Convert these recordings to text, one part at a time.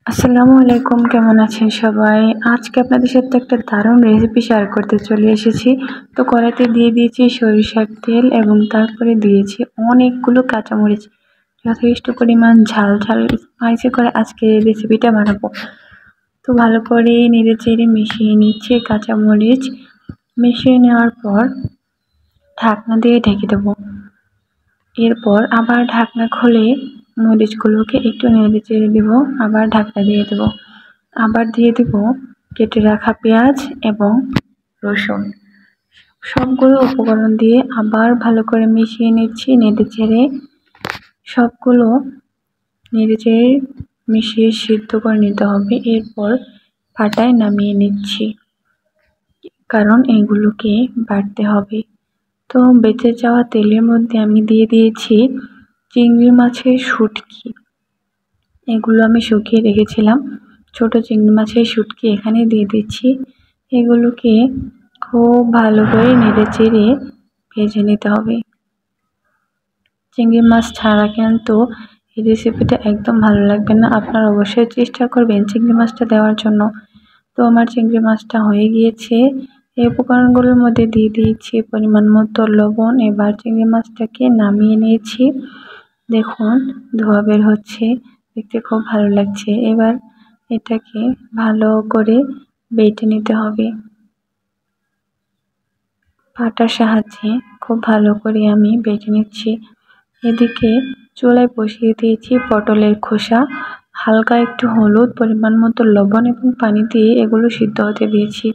আসসালামু আলাইকুম, কেমন আছেন সবাই? আজকে আপনাদের সাথে একটা দারুণ রেসিপি শেয়ার করতে চলে এসেছি। তো কড়াইতে দিয়ে দিয়েছি সরিষার তেল এবং তারপরে দিয়েছি অনেকগুলো কাঁচামরিচ। যথেষ্ট পরিমাণ ঝাল স্পাইসি করে আজকে এই রেসিপিটা বানাবো। তো ভালো করে নেড়ে চেড়ে মিশিয়ে নিচ্ছে কাঁচামরিচ। মিশিয়ে নেওয়ার পর ঢাকনা দিয়ে ঢেকে দেবো। এরপর আবার ঢাকনা খুলে মরিচগুলোকে একটু নেড়ে চেড়ে দেবো, আবার ঢাকনা দিয়ে দেবো। আবার দিয়ে দেব কেটে রাখা পেঁয়াজ এবং রসুন। সবগুলো উপকরণ দিয়ে আবার ভালো করে মিশিয়ে নিচ্ছি নেড়ে চেড়ে। সবগুলো নেড়ে চেড়ে মিশিয়ে সিদ্ধ করে নিতে হবে। এরপর পাটায় নামিয়ে নিচ্ছি, কারণ এগুলোকে বাটতে হবে। তো বেঁচে যাওয়া তেলের মধ্যে আমি দিয়ে দিয়েছি চিংড়ি মাছের শুটকি। এগুলো আমি শুকিয়ে রেখেছিলাম, ছোট চিংড়ি মাছের শুটকি এখানে দিয়ে দিচ্ছি। এগুলোকে খুব ভালো করে নেড়ে চেড়ে ভেজে নিতে হবে। চিংড়ি মাছ ছাড়া কিন্তু এই রেসিপিটা একদম ভালো লাগবে না। আপনারা অবশ্যই চেষ্টা করবেন চিংড়ি মাছটা দেওয়ার জন্য। তো আমার চিংড়ি মাছটা হয়ে গিয়েছে। এই উপকরণগুলোর মধ্যে দিয়ে দিয়েছি পরিমাণ মতো লবণ। এবার চিংড়ি মাছটাকে নামিয়ে নিয়েছি। দেখুন ধোয়া বের হচ্ছে, দেখতে খুব ভালো লাগছে। এবার এটাকে ভালো করে বেটে নিতে হবে। পাটার সাহায্যে খুব ভালো করে আমি বেটে নিচ্ছি। এদিকে চুলায় বসিয়ে দিয়েছি পটলের খোসা, হালকা একটু হলুদ, পরিমাণ মতো লবণ এবং পানি দিয়ে এগুলো সিদ্ধ হতে দিয়েছি।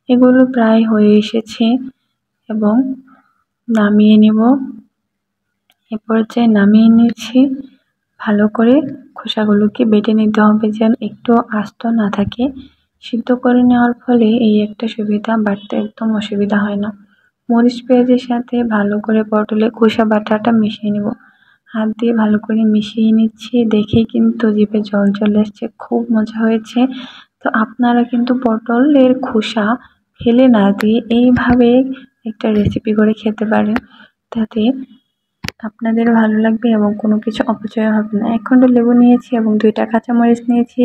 এগুলো প্রায় হয়ে এসেছে এবং নামিয়ে নেব। এ পর্যায়ে নামিয়ে নিচ্ছি। ভালো করে খোসাগুলোকে বেটে নিতে হবে যেন একটু আস্ত না থাকে। সিদ্ধ করে নেওয়ার ফলে এই একটা সুবিধা, বাটতে একদম অসুবিধা হয় না। মরিচ পেঁয়াজের সাথে ভালো করে পটলের খোসা বাটাটা মিশিয়ে নেব। হাত দিয়ে ভালো করে মিশিয়ে নিচ্ছি, দেখেই কিন্তু জিভে জল চলে আসছে, খুব মজা হয়েছে। তো আপনারা কিন্তু পটলের খোসা ফেলে না দিয়ে এইভাবে একটা রেসিপি করে খেতে পারেন, তাতে আপনাদেরও ভালো লাগবে এবং কোনো কিছু অপচয় হবে না। 1 খণ্ড লেবু নিয়েছি এবং 2টা কাঁচামরিচ নিয়েছি।